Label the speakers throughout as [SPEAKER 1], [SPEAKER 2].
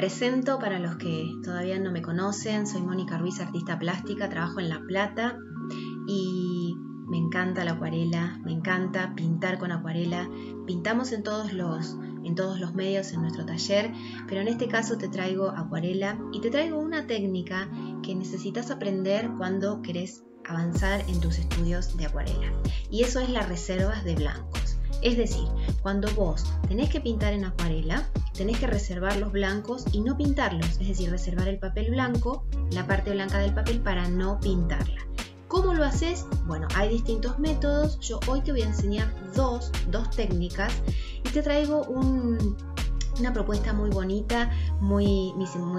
[SPEAKER 1] presento para los que todavía no me conocen. Soy Mónica Ruiz, artista plástica, trabajo en La Plata y me encanta la acuarela, me encanta pintar con acuarela. Pintamos en todos los medios en nuestro taller, pero en este caso te traigo acuarela y te traigo una técnica que necesitas aprender cuando querés avanzar en tus estudios de acuarela, y eso es las reservas de blancos. Es decir, cuando vos tenés que pintar en acuarela, tenés que reservar los blancos y no pintarlos, es decir, reservar el papel blanco, la parte blanca del papel, para no pintarla. ¿Cómo lo haces? Bueno, hay distintos métodos. Yo hoy te voy a enseñar dos técnicas y te traigo una propuesta muy bonita, muy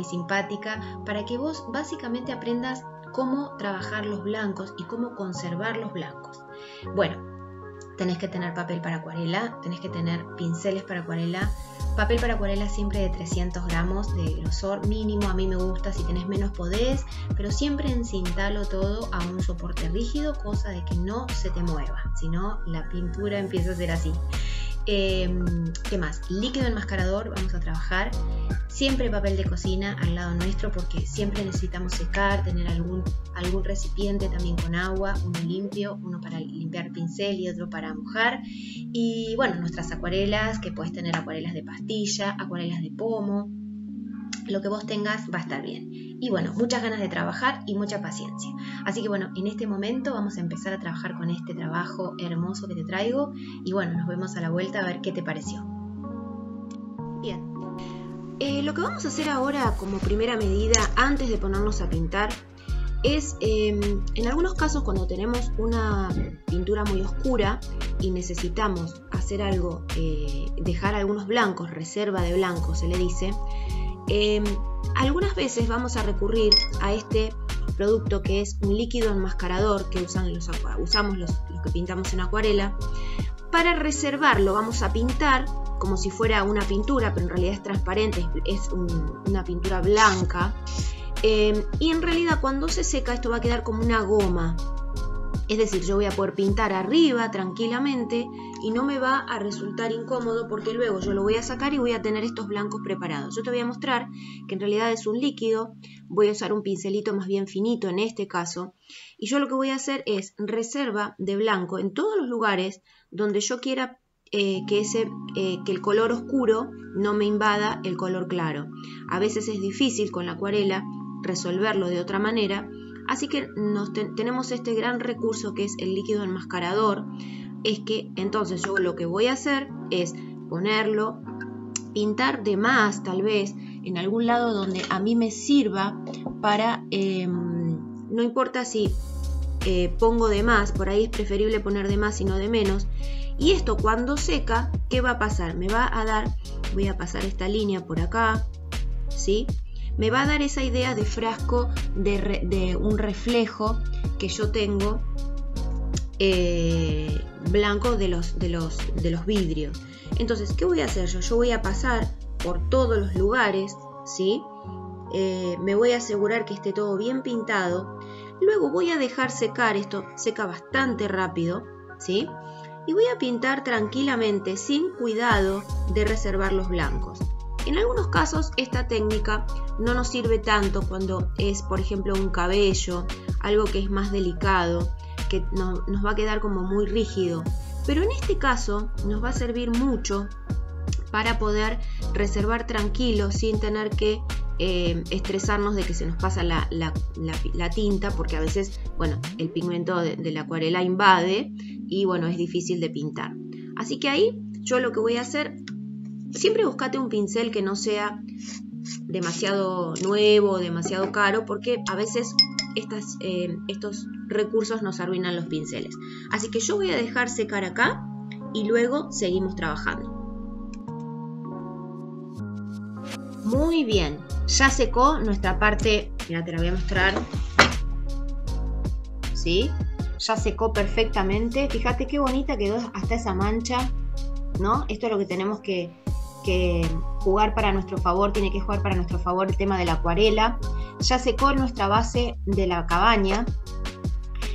[SPEAKER 1] simpática, para que vos básicamente aprendas cómo trabajar los blancos y cómo conservar los blancos. Bueno, tenés que tener papel para acuarela, tenés que tener pinceles para acuarela, papel para acuarela siempre de 300 gramos de grosor mínimo. A mí me gusta, si tenés menos podés, pero siempre encintalo todo a un soporte rígido, cosa de que no se te mueva, si no la pintura empieza a ser así. ¿Qué más? Líquido enmascarador, vamos a trabajar. Siempre papel de cocina al lado nuestro, porque siempre necesitamos secar, tener algún recipiente también con agua, uno limpio, uno para limpiar pincel y otro para mojar. Y bueno, nuestras acuarelas, que puedes tener acuarelas de pastilla, acuarelas de pomo, lo que vos tengas va a estar bien. Y bueno, muchas ganas de trabajar y mucha paciencia. Así que bueno, en este momento vamos a empezar a trabajar con este trabajo hermoso que te traigo. Y bueno, nos vemos a la vuelta a ver qué te pareció. Bien. Lo que vamos a hacer ahora como primera medida, antes de ponernos a pintar, es en algunos casos cuando tenemos una pintura muy oscura y necesitamos hacer algo, dejar algunos blancos, reserva de blancos se le dice, algunas veces vamos a recurrir a este producto que es un líquido enmascarador que usamos los que pintamos en acuarela. Para reservarlo vamos a pintar como si fuera una pintura, pero en realidad es transparente, es una pintura blanca, y en realidad cuando se seca esto va a quedar como una goma. Es decir, yo voy a poder pintar arriba tranquilamente y no me va a resultar incómodo, porque luego yo lo voy a sacar y voy a tener estos blancos preparados. Yo te voy a mostrar que en realidad es un líquido. Voy a usar un pincelito más bien finito en este caso, y yo lo que voy a hacer es reserva de blanco en todos los lugares donde yo quiera que el color oscuro no me invada el color claro. A veces es difícil con la acuarela resolverlo de otra manera, así que tenemos este gran recurso que es el líquido enmascarador. Es que entonces yo lo que voy a hacer es ponerlo, pintar de más tal vez en algún lado donde a mí me sirva para, no importa si pongo de más, por ahí es preferible poner de más y no de menos. Y esto cuando seca, ¿qué va a pasar? Me va a dar, voy a pasar esta línea por acá, ¿sí? Me va a dar esa idea de frasco, de un reflejo que yo tengo blanco de los vidrios. Entonces, ¿qué voy a hacer yo? Yo voy a pasar por todos los lugares, ¿sí? Me voy a asegurar que esté todo bien pintado. Luego voy a dejar secar, esto seca bastante rápido, ¿sí? Y voy a pintar tranquilamente, sin cuidado de reservar los blancos. En algunos casos esta técnica no nos sirve tanto cuando es, por ejemplo, un cabello, algo que es más delicado, que nos va a quedar como muy rígido. Pero en este caso nos va a servir mucho para poder reservar tranquilo sin tener que estresarnos de que se nos pasa la tinta, porque a veces, bueno, el pigmento de la acuarela invade y bueno, es difícil de pintar. Así que ahí yo lo que voy a hacer, siempre buscate un pincel que no sea demasiado nuevo, demasiado caro, porque a veces estos recursos nos arruinan los pinceles. Así que yo voy a dejar secar acá y luego seguimos trabajando. Muy bien, ya secó nuestra parte, mira, te la voy a mostrar, ¿sí? Ya secó perfectamente, fíjate qué bonita quedó hasta esa mancha, ¿no? Esto es lo que tenemos que jugar para nuestro favor, tiene que jugar para nuestro favor el tema de la acuarela. Ya secó nuestra base de la cabaña,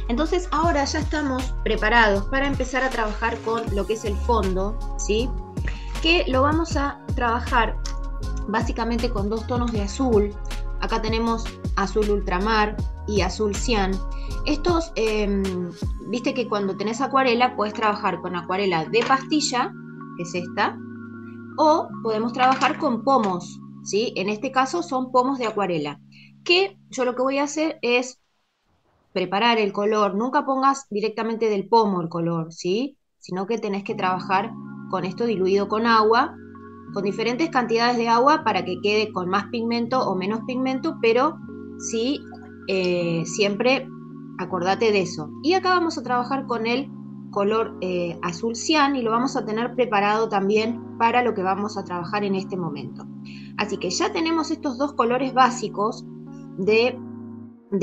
[SPEAKER 1] entonces ahora ya estamos preparados para empezar a trabajar con lo que es el fondo, ¿sí? Que lo vamos a trabajar básicamente con dos tonos de azul. Acá tenemos azul ultramar y azul cian. Estos, viste que cuando tenés acuarela puedes trabajar con acuarela de pastilla, que es esta, o podemos trabajar con pomos, ¿sí? En este caso son pomos de acuarela, que yo lo que voy a hacer es preparar el color. Nunca pongas directamente del pomo el color, ¿sí? Sino que tenés que trabajar con esto diluido con agua, con diferentes cantidades de agua para que quede con más pigmento o menos pigmento, pero sí, siempre acordate de eso. Y acá vamos a trabajar con el color azul cian y lo vamos a tener preparado también para lo que vamos a trabajar en este momento. Así que ya tenemos estos dos colores básicos de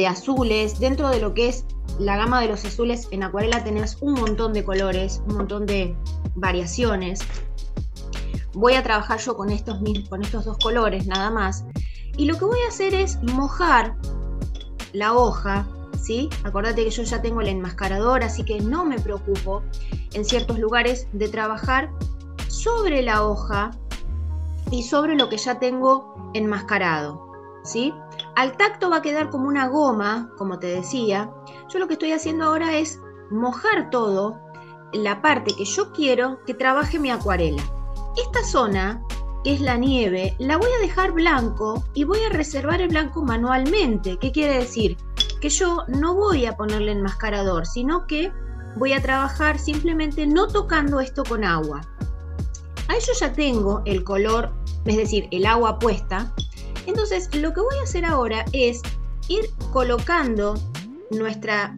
[SPEAKER 1] azules. Dentro de lo que es la gama de los azules en acuarela tenés un montón de colores, un montón de variaciones. Voy a trabajar yo con estos dos colores nada más. Y lo que voy a hacer es mojar la hoja, ¿sí? Acordate que yo ya tengo el enmascarador, así que no me preocupo en ciertos lugares de trabajar sobre la hoja y sobre lo que ya tengo enmascarado, ¿sí? Al tacto va a quedar como una goma, como te decía. Yo lo que estoy haciendo ahora es mojar todo, la parte que yo quiero que trabaje mi acuarela. Esta zona, que es la nieve, la voy a dejar blanco y voy a reservar el blanco manualmente. ¿Qué quiere decir? Que yo no voy a ponerle enmascarador, sino que voy a trabajar simplemente no tocando esto con agua. Ahí yo ya tengo el color, es decir, el agua puesta. Entonces lo que voy a hacer ahora es ir colocando nuestra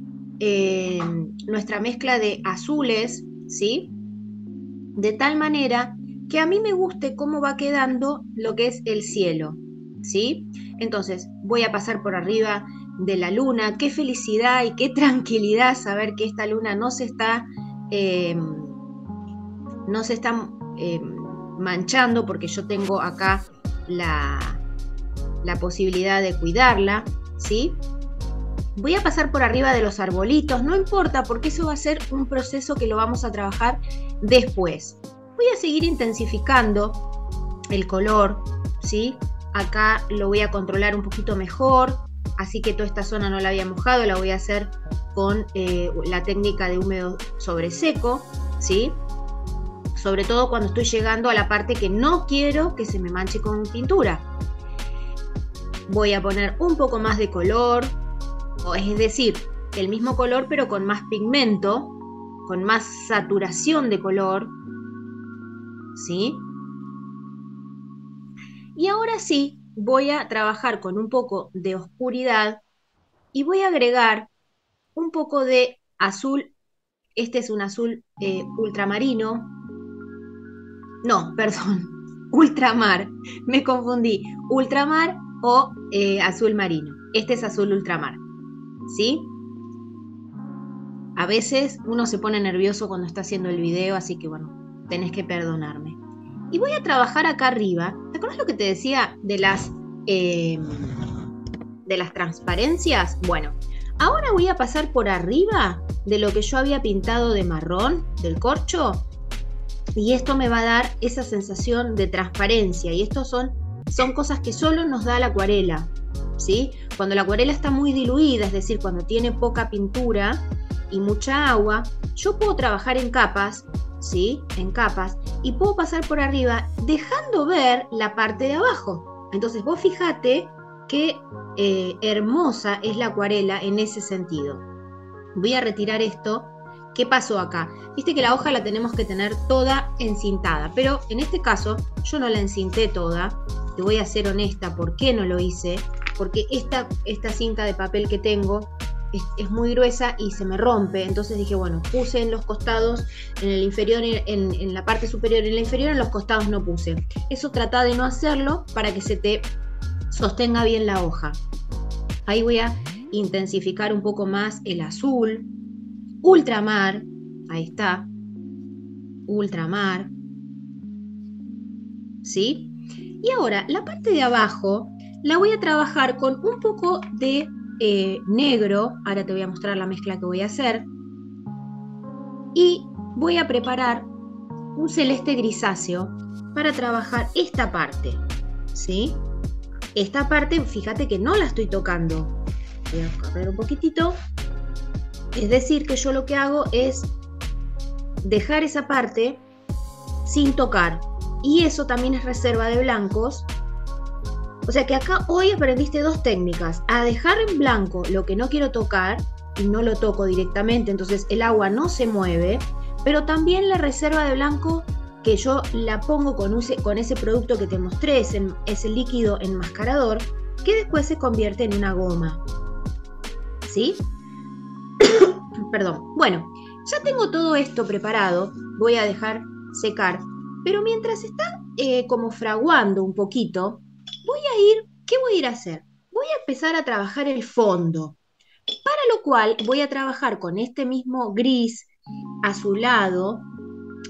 [SPEAKER 1] mezcla de azules, ¿sí? De tal manera que a mí me guste cómo va quedando lo que es el cielo, ¿sí? Entonces voy a pasar por arriba de la luna. Qué felicidad y qué tranquilidad saber que esta luna no se está manchando, porque yo tengo acá la posibilidad de cuidarla, ¿sí? Voy a pasar por arriba de los arbolitos, no importa, porque eso va a ser un proceso que lo vamos a trabajar después. Voy a seguir intensificando el color, ¿sí? Acá lo voy a controlar un poquito mejor, así que toda esta zona no la había mojado, la voy a hacer con la técnica de húmedo sobre seco, ¿sí? Sobre todo cuando estoy llegando a la parte que no quiero que se me manche con pintura. Voy a poner un poco más de color, es decir, el mismo color pero con más pigmento, con más saturación de color, ¿sí? Y ahora sí, voy a trabajar con un poco de oscuridad y voy a agregar un poco de azul. Este es un azul ultramarino. No, perdón, ultramar. Me confundí. Ultramar o azul marino. Este es azul ultramar, ¿sí? A veces uno se pone nervioso cuando está haciendo el video, así que bueno, tenés que perdonarme. Y voy a trabajar acá arriba. ¿Te acuerdas lo que te decía de las transparencias? Bueno, ahora voy a pasar por arriba de lo que yo había pintado de marrón, del corcho, y esto me va a dar esa sensación de transparencia. Y estos son cosas que solo nos da la acuarela, ¿sí? Cuando la acuarela está muy diluida, es decir, cuando tiene poca pintura y mucha agua, yo puedo trabajar en capas, ¿sí? En capas, y puedo pasar por arriba dejando ver la parte de abajo. Entonces vos fíjate qué hermosa es la acuarela en ese sentido. Voy a retirar esto. ¿Qué pasó acá? Viste que la hoja la tenemos que tener toda encintada, pero en este caso yo no la encinté toda. Te voy a ser honesta, ¿por qué no lo hice? Porque esta cinta de papel que tengo es muy gruesa y se me rompe. Entonces dije, bueno, puse en los costados, en el inferior, en la parte superior y en la inferior, en los costados no puse. Eso trata de no hacerlo para que se te sostenga bien la hoja. Ahí voy a intensificar un poco más el azul. Ultramar, ahí está, ultramar, ¿sí? Y ahora la parte de abajo la voy a trabajar con un poco de negro. Ahora te voy a mostrar la mezcla que voy a hacer. Y voy a preparar un celeste grisáceo para trabajar esta parte. ¿sí? Esta parte, fíjate que no la estoy tocando. Voy a correr un poquitito. Es decir, que yo lo que hago es dejar esa parte sin tocar. Y eso también es reserva de blancos. O sea que acá hoy aprendiste dos técnicas. A dejar en blanco lo que no quiero tocar y no lo toco directamente, entonces el agua no se mueve. Pero también la reserva de blanco que yo la pongo con ese producto que te mostré, ese líquido enmascarador, que después se convierte en una goma. ¿Sí? Perdón. Bueno, ya tengo todo esto preparado. Voy a dejar secar. Pero mientras está como fraguando un poquito, ¿qué voy a ir a hacer? Voy a empezar a trabajar el fondo. Para lo cual voy a trabajar con este mismo gris azulado,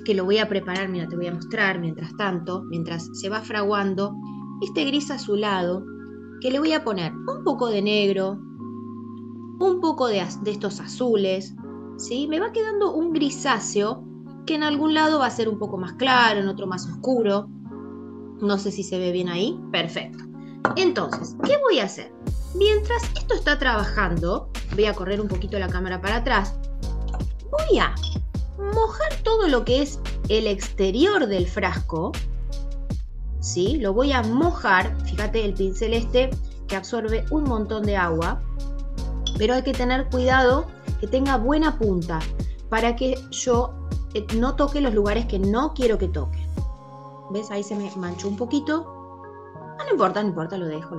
[SPEAKER 1] que lo voy a preparar, mira, te voy a mostrar mientras tanto, mientras se va fraguando, este gris azulado, que le voy a poner un poco de negro, un poco de estos azules, ¿sí? Me va quedando un grisáceo, que en algún lado va a ser un poco más claro, en otro más oscuro. No sé si se ve bien ahí. Perfecto. Entonces, ¿qué voy a hacer? Mientras esto está trabajando, voy a correr un poquito la cámara para atrás, voy a mojar todo lo que es el exterior del frasco, ¿sí? Lo voy a mojar, fíjate el pincel este que absorbe un montón de agua, pero hay que tener cuidado que tenga buena punta para que yo no toque los lugares que no quiero que toque. ¿Ves? Ahí se me manchó un poquito. No importa, no importa, lo dejo.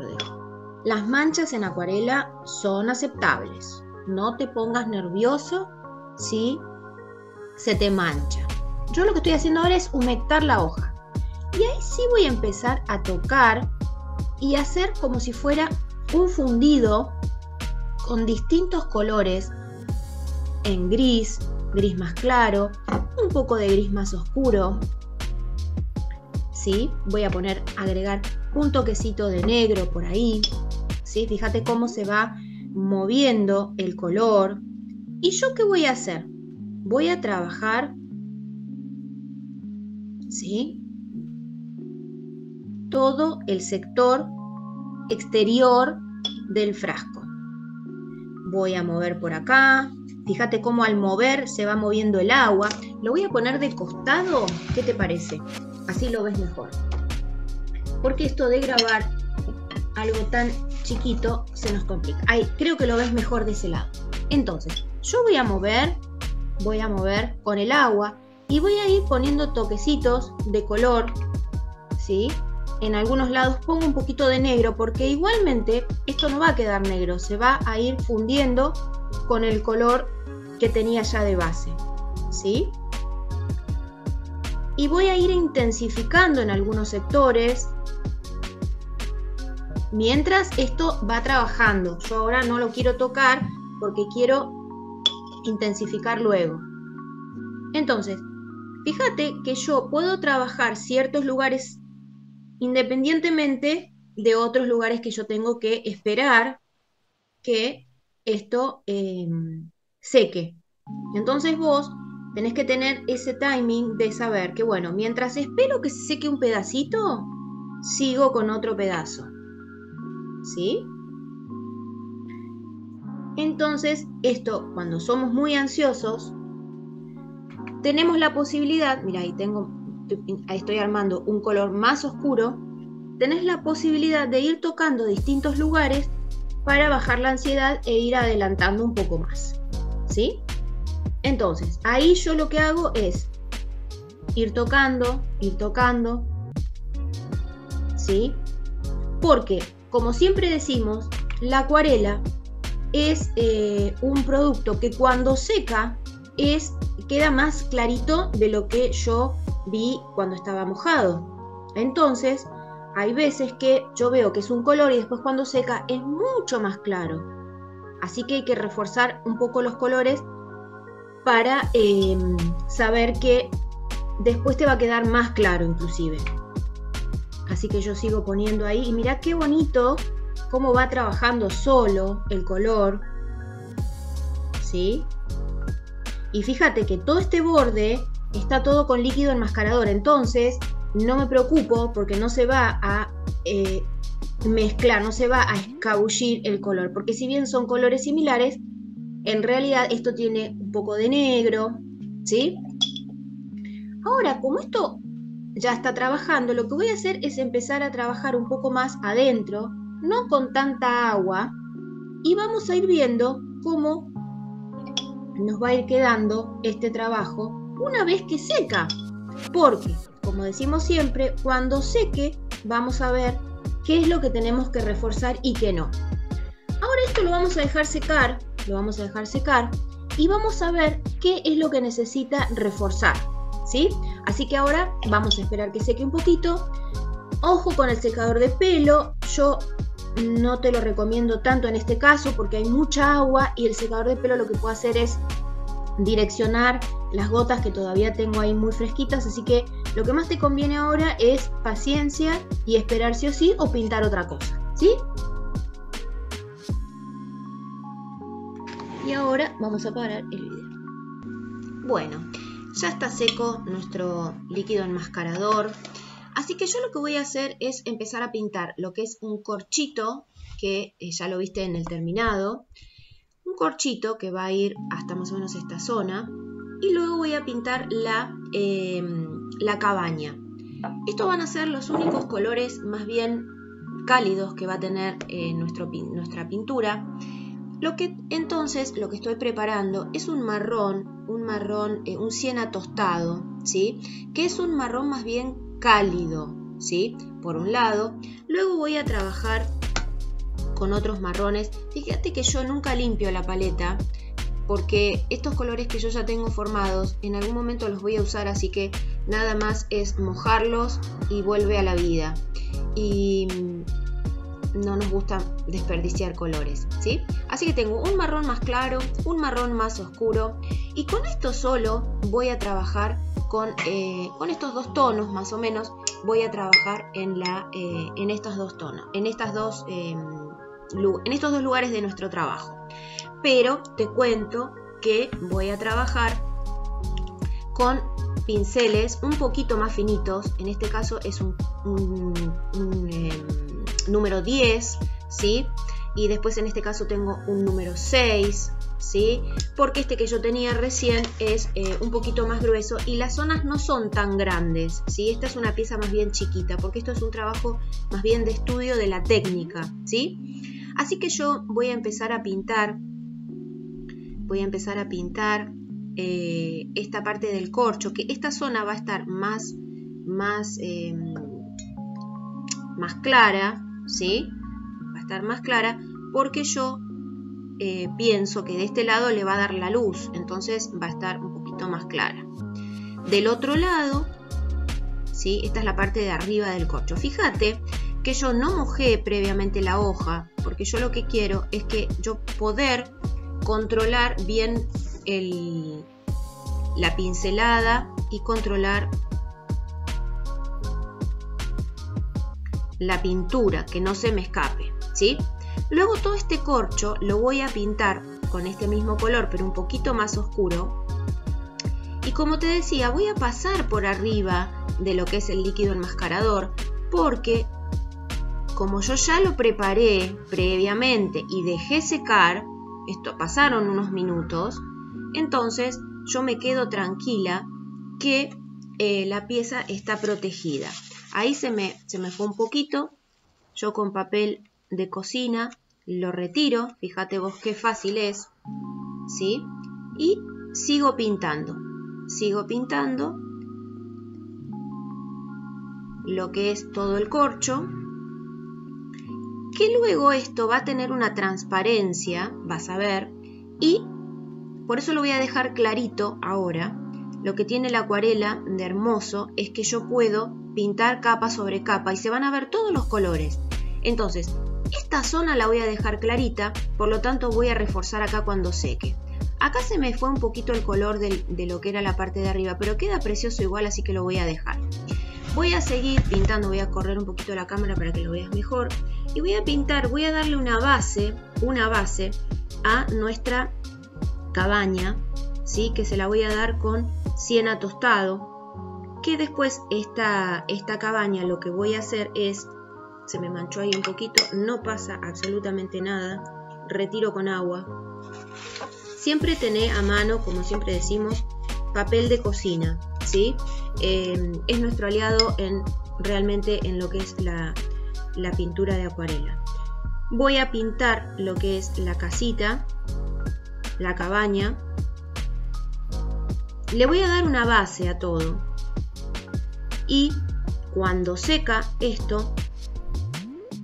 [SPEAKER 1] Las manchas en acuarela son aceptables. No te pongas nervioso si se te mancha. Yo lo que estoy haciendo ahora es humectar la hoja. Y ahí sí voy a empezar a tocar y hacer como si fuera un fundido con distintos colores en gris, gris más claro, un poco de gris más oscuro. ¿Sí? Voy a agregar un toquecito de negro por ahí. ¿Sí? Fíjate cómo se va moviendo el color. ¿Y yo qué voy a hacer? Voy a trabajar, ¿sí?, todo el sector exterior del frasco. Voy a mover por acá. Fíjate cómo al mover se va moviendo el agua. Lo voy a poner de costado. ¿Qué te parece? Así lo ves mejor. Porque esto de grabar algo tan chiquito se nos complica. Ahí, creo que lo ves mejor de ese lado. Entonces, yo voy a mover con el agua y voy a ir poniendo toquecitos de color, ¿sí? En algunos lados pongo un poquito de negro porque igualmente esto no va a quedar negro, se va a ir fundiendo con el color que tenía ya de base, ¿sí? Y voy a ir intensificando en algunos sectores mientras esto va trabajando. Yo ahora no lo quiero tocar porque quiero intensificar luego. Entonces, fíjate que yo puedo trabajar ciertos lugares independientemente de otros lugares que yo tengo que esperar que esto seque. Entonces vos tenés que tener ese timing de saber que, bueno, mientras espero que se seque un pedacito, sigo con otro pedazo, ¿sí? Entonces, esto, cuando somos muy ansiosos, tenemos la posibilidad, mira, ahí estoy armando un color más oscuro, tenés la posibilidad de ir tocando distintos lugares para bajar la ansiedad e ir adelantando un poco más, ¿sí? Entonces, ahí yo lo que hago es ir tocando, ¿sí? Porque, como siempre decimos, la acuarela es un producto que cuando seca queda más clarito de lo que yo vi cuando estaba mojado. Entonces, hay veces que yo veo que es un color y después cuando seca es mucho más claro. Así que hay que reforzar un poco los colores para saber que después te va a quedar más claro inclusive. Así que yo sigo poniendo ahí y mirá qué bonito cómo va trabajando solo el color, ¿sí? Y fíjate que todo este borde está todo con líquido enmascarador, entonces no me preocupo porque no se va a mezclar, no se va a escabullir el color, porque si bien son colores similares, en realidad esto tiene un poco de negro, ¿sí? Ahora, como esto ya está trabajando, lo que voy a hacer es empezar a trabajar un poco más adentro, no con tanta agua, y vamos a ir viendo cómo nos va a ir quedando este trabajo una vez que seca, porque, como decimos siempre, cuando seque vamos a ver qué es lo que tenemos que reforzar y qué no. Ahora esto lo vamos a dejar secar, y vamos a ver qué es lo que necesita reforzar, ¿sí? Así que ahora vamos a esperar que seque un poquito. Ojo con el secador de pelo, yo no te lo recomiendo tanto en este caso porque hay mucha agua y el secador de pelo lo que puede hacer es direccionar las gotas que todavía tengo ahí muy fresquitas, así que lo que más te conviene ahora es paciencia y esperar sí o sí o pintar otra cosa, ¿sí? Y ahora vamos a parar el video. Bueno, ya está seco nuestro líquido enmascarador, así que yo lo que voy a hacer es empezar a pintar lo que es un corchito, que ya lo viste en el terminado, un corchito que va a ir hasta más o menos esta zona, y luego voy a pintar la cabaña. Estos van a ser los únicos colores más bien cálidos que va a tener nuestra pintura. Entonces lo que estoy preparando es un siena tostado, ¿sí? Que es un marrón más bien cálido, ¿sí? Por un lado. Luego voy a trabajar con otros marrones. Fíjate que yo nunca limpio la paleta porque estos colores que yo ya tengo formados en algún momento los voy a usar, así que nada más es mojarlos y vuelve a la vida. Y no nos gusta desperdiciar colores, ¿sí? Así que tengo un marrón más claro, un marrón más oscuro, y con esto solo voy a trabajar con estos dos tonos más o menos. Voy a trabajar en estos dos tonos, en estos dos lugares de nuestro trabajo. Pero te cuento que voy a trabajar con pinceles un poquito más finitos. En este caso es un número 10, ¿sí? Y después en este caso tengo un número 6, ¿sí? Porque este que yo tenía recién es un poquito más grueso y las zonas no son tan grandes, ¿sí? Esta es una pieza más bien chiquita porque esto es un trabajo más bien de estudio de la técnica, ¿sí? Así que yo voy a empezar a pintar esta parte del corcho, que esta zona va a estar más clara, ¿sí? Va a estar más clara porque yo pienso que de este lado le va a dar la luz, entonces va a estar un poquito más clara. Del otro lado, ¿sí? Esta es la parte de arriba del corcho. Fíjate que yo no mojé previamente la hoja porque yo lo que quiero es que yo poder controlar bien la pincelada y controlar la pintura, que no se me escape, ¿sí? Luego todo este corcho lo voy a pintar con este mismo color, pero un poquito más oscuro. Y como te decía, voy a pasar por arriba de lo que es el líquido enmascarador, porque como yo ya lo preparé previamente y dejé secar, esto pasaron unos minutos, entonces yo me quedo tranquila que la pieza está protegida. Ahí se me fue un poquito, yo con papel de cocina lo retiro, fíjate vos qué fácil es, ¿sí? Y sigo pintando lo que es todo el corcho, que luego esto va a tener una transparencia, vas a ver, y por eso lo voy a dejar clarito ahora. Lo que tiene la acuarela de hermoso es que yo puedo pintar capa sobre capa y se van a ver todos los colores. Entonces, esta zona la voy a dejar clarita, por lo tanto voy a reforzar acá cuando seque. Acá se me fue un poquito el color de lo que era la parte de arriba, pero queda precioso igual, así que lo voy a dejar. Voy a seguir pintando, voy a correr un poquito la cámara para que lo veas mejor. Y voy a pintar, voy a darle una base a nuestra cabaña, ¿sí? Que se la voy a dar con siena tostado. Que después esta cabaña lo que voy a hacer es se me manchó ahí un poquito, no pasa absolutamente nada, retiro con agua. Siempre tené a mano, como siempre decimos, papel de cocina, ¿sí? Es nuestro aliado realmente en lo que es la pintura de acuarela. Voy a pintar lo que es la casita, la cabaña. Le voy a dar una base a todo. Y cuando seca esto,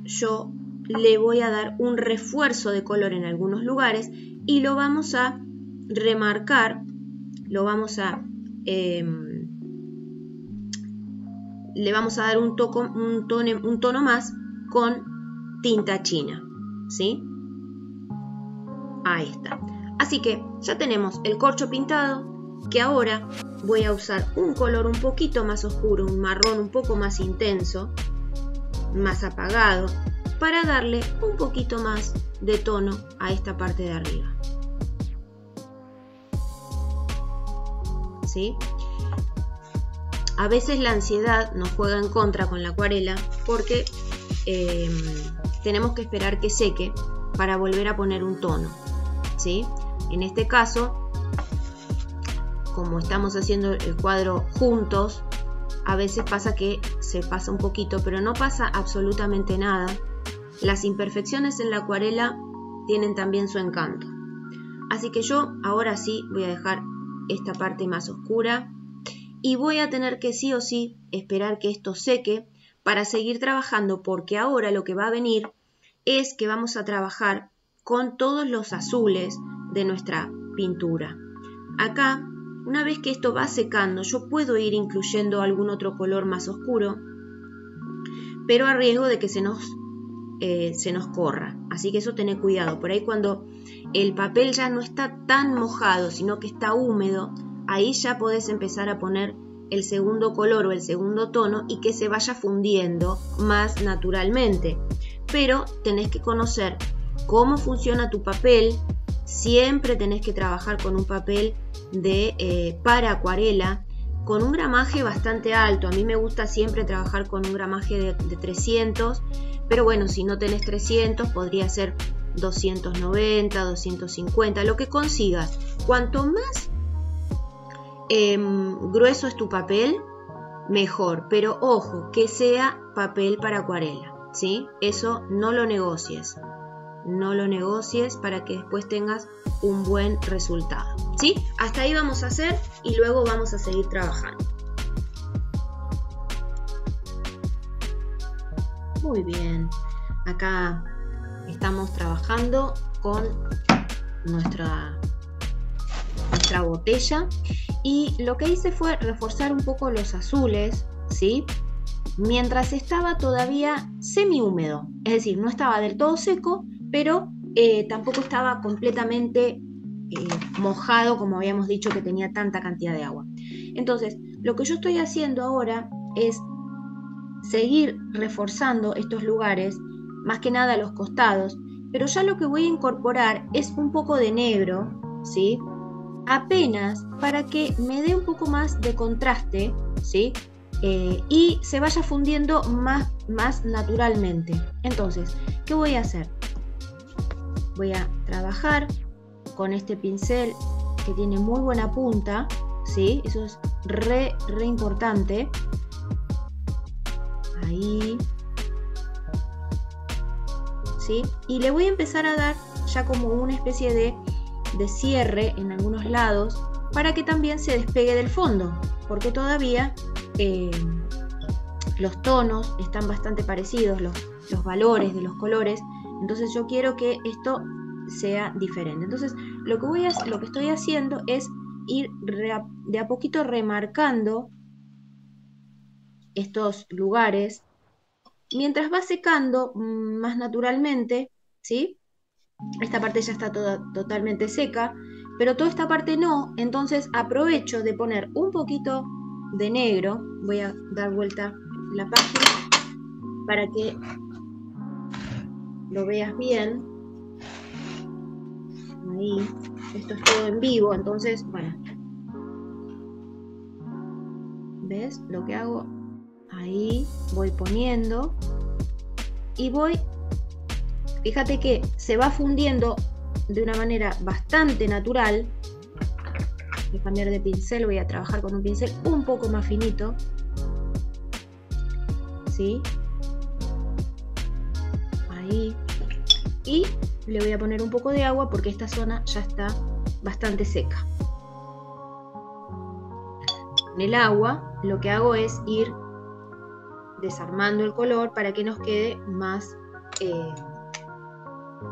[SPEAKER 1] yo le voy a dar un refuerzo de color en algunos lugares y lo vamos a remarcar, lo vamos a le vamos a dar un tono más con tinta china, ¿sí? Ahí está. Así que ya tenemos el corcho pintado, que ahora voy a usar un color un poquito más oscuro, un marrón un poco más intenso, más apagado, para darle un poquito más de tono a esta parte de arriba. ¿Sí? A veces la ansiedad nos juega en contra con la acuarela porque tenemos que esperar que seque para volver a poner un tono, ¿sí? En este caso, como estamos haciendo el cuadro juntos, a veces pasa que se pasa un poquito, pero no pasa absolutamente nada. Las imperfecciones en la acuarela tienen también su encanto. Así que yo ahora sí voy a dejar esta parte más oscura y voy a tener que sí o sí esperar que esto seque para seguir trabajando, porque ahora lo que va a venir es que vamos a trabajar con todos los azules de nuestra pintura. Acá, una vez que esto va secando, yo puedo ir incluyendo algún otro color más oscuro, pero a riesgo de que se nos corra. Así que eso tened cuidado. Por ahí cuando el papel ya no está tan mojado, sino que está húmedo, ahí ya podés empezar a poner el segundo color o el segundo tono y que se vaya fundiendo más naturalmente. Pero tenés que conocer cómo funciona tu papel. Siempre tenés que trabajar con un papel para acuarela con un gramaje bastante alto. A mí me gusta siempre trabajar con un gramaje de 300, pero bueno, si no tenés 300 podría ser 290, 250, lo que consigas. Cuanto más grueso es tu papel, mejor, pero ojo, que sea papel para acuarela, ¿sí? Eso no lo negocies. No lo negocies para que después tengas un buen resultado, ¿sí? Hasta ahí vamos a hacer y luego vamos a seguir trabajando. Muy bien, acá estamos trabajando con nuestra botella y lo que hice fue reforzar un poco los azules, ¿sí? Mientras estaba todavía semi húmedo, es decir, no estaba del todo seco, pero tampoco estaba completamente mojado, como habíamos dicho que tenía tanta cantidad de agua. Entonces, lo que yo estoy haciendo ahora es seguir reforzando estos lugares, más que nada los costados, pero ya lo que voy a incorporar es un poco de negro, ¿sí? Apenas para que me dé un poco más de contraste, ¿sí? Y se vaya fundiendo más naturalmente. Entonces, ¿qué voy a hacer? Voy a trabajar con este pincel que tiene muy buena punta, ¿sí? Eso es re importante. Ahí, ¿sí? Y le voy a empezar a dar ya como una especie de cierre en algunos lados para que también se despegue del fondo, porque todavía los tonos están bastante parecidos, los valores de los colores. Entonces yo quiero que esto sea diferente. Entonces lo que estoy haciendo es ir de a poquito remarcando estos lugares mientras va secando más naturalmente, ¿sí? Esta parte ya está totalmente seca, pero toda esta parte no. Entonces aprovecho de poner un poquito de negro. Voy a dar vuelta la página para que lo veas bien. Ahí, esto es todo en vivo, entonces, bueno, ¿ves lo que hago? Ahí voy poniendo y voy, fíjate que se va fundiendo de una manera bastante natural. Voy a cambiar de pincel, voy a trabajar con un pincel un poco más finito, ¿sí? Ahí. Y le voy a poner un poco de agua porque esta zona ya está bastante seca. Con el agua lo que hago es ir desarmando el color para que nos quede más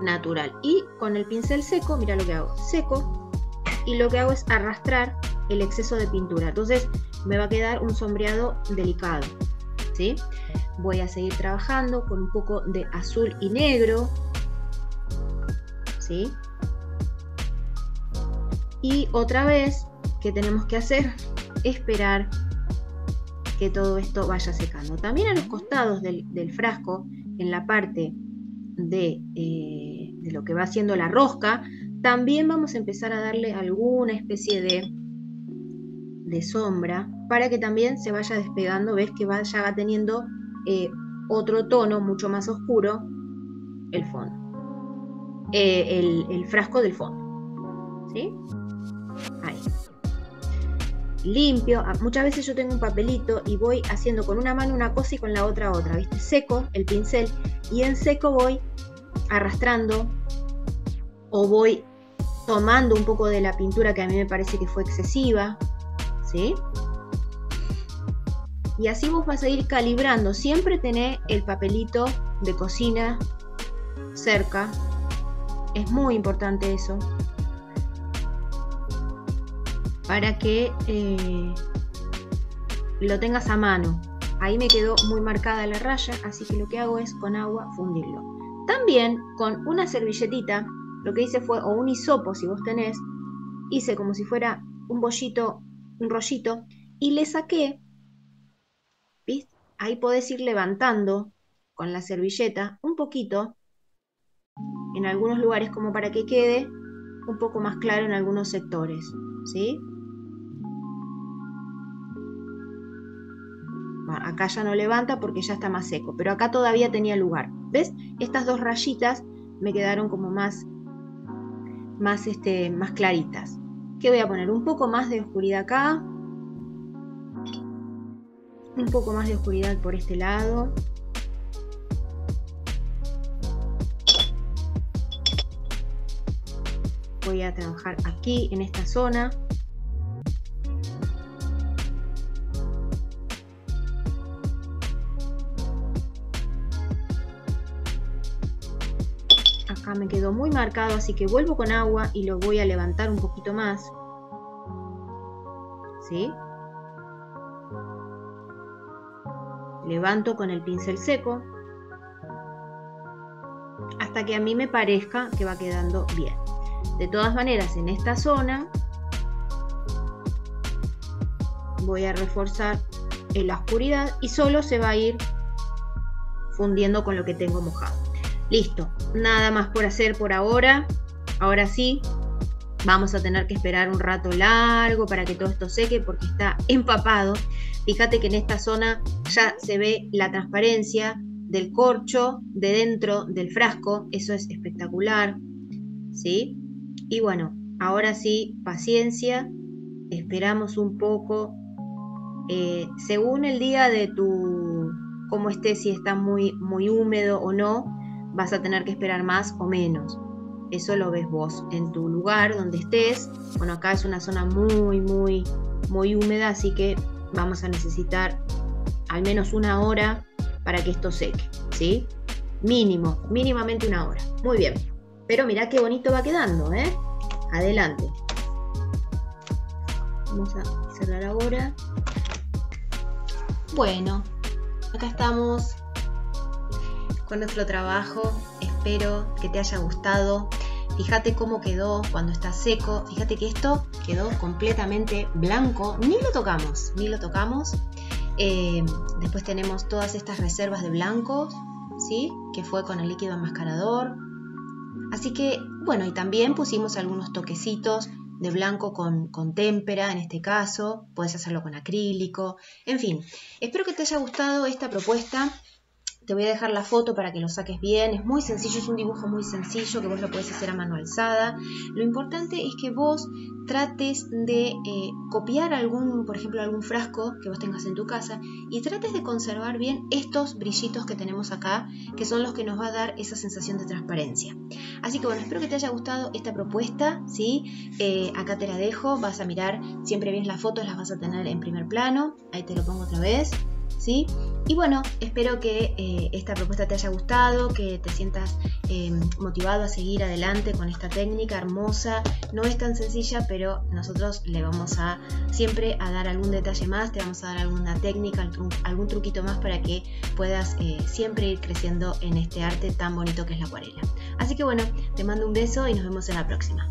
[SPEAKER 1] natural. Y con el pincel seco, mira lo que hago, seco, y lo que hago es arrastrar el exceso de pintura. Entonces me va a quedar un sombreado delicado, ¿sí? Voy a seguir trabajando con un poco de azul y negro, ¿sí? Y otra vez, ¿qué tenemos que hacer? Esperar que todo esto vaya secando. También a los costados del frasco, en la parte de lo que va siendo la rosca, también vamos a empezar a darle alguna especie de sombra para que también se vaya despegando. Ves que ya va teniendo otro tono mucho más oscuro el fondo, el frasco del fondo, ¿sí? Ahí. Limpio. Muchas veces yo tengo un papelito y voy haciendo con una mano una cosa y con la otra otra, ¿viste? Seco el pincel y en seco voy arrastrando o voy tomando un poco de la pintura que a mí me parece que fue excesiva, ¿sí? Y así vos vas a ir calibrando. Siempre tenés el papelito de cocina cerca. Es muy importante eso, para que lo tengas a mano. Ahí me quedó muy marcada la raya, así que lo que hago es con agua fundirlo. También con una servilletita, lo que hice fue, o un hisopo si vos tenés, hice como si fuera un bollito, un rollito, y le saqué, ¿viste? Ahí podés ir levantando con la servilleta un poquito en algunos lugares, como para que quede un poco más claro en algunos sectores, ¿sí? Acá ya no levanta porque ya está más seco, pero acá todavía tenía lugar. ¿Ves? Estas dos rayitas me quedaron como más claritas. ¿Qué voy a poner? Un poco más de oscuridad acá. Un poco más de oscuridad por este lado. Voy a trabajar aquí en esta zona. Acá me quedó muy marcado, así que vuelvo con agua y lo voy a levantar un poquito más, ¿sí? Levanto con el pincel seco hasta que a mí me parezca que va quedando bien. De todas maneras, en esta zona voy a reforzar en la oscuridad y solo se va a ir fundiendo con lo que tengo mojado. Listo, nada más por hacer por ahora. Ahora sí, vamos a tener que esperar un rato largo para que todo esto seque porque está empapado. Fíjate que en esta zona ya se ve la transparencia del corcho de dentro del frasco. Eso es espectacular, ¿sí? Y bueno, ahora sí, paciencia. Esperamos un poco. Según el día de cómo esté, si está muy húmedo o no, vas a tener que esperar más o menos. Eso lo ves vos en tu lugar donde estés. Bueno, acá es una zona muy húmeda, así que vamos a necesitar al menos una hora para que esto seque, ¿sí? Mínimamente una hora. Muy bien. Pero mirá qué bonito va quedando, ¿eh? Adelante. Vamos a cerrar ahora. Bueno, acá estamos con nuestro trabajo. Espero que te haya gustado. Fíjate cómo quedó cuando está seco. Fíjate que esto quedó completamente blanco. Ni lo tocamos. Después tenemos todas estas reservas de blanco, ¿sí? Que fue con el líquido enmascarador. Así que, bueno, y también pusimos algunos toquecitos de blanco con témpera, en este caso. Puedes hacerlo con acrílico. En fin, espero que te haya gustado esta propuesta. Te voy a dejar la foto para que lo saques bien. Es muy sencillo, es un dibujo muy sencillo que vos lo podés hacer a mano alzada. Lo importante es que vos trates de copiar por ejemplo, algún frasco que vos tengas en tu casa y trates de conservar bien estos brillitos que tenemos acá, que son los que nos va a dar esa sensación de transparencia. Así que bueno, espero que te haya gustado esta propuesta, ¿sí? Acá te la dejo, vas a mirar siempre bien las fotos, las vas a tener en primer plano. Ahí te lo pongo otra vez, ¿sí? Y bueno, espero que esta propuesta te haya gustado, que te sientas motivado a seguir adelante con esta técnica hermosa. No es tan sencilla, pero nosotros le vamos a siempre a dar algún detalle más, te vamos a dar alguna técnica, algún truquito más para que puedas siempre ir creciendo en este arte tan bonito que es la acuarela. Así que bueno, te mando un beso y nos vemos en la próxima.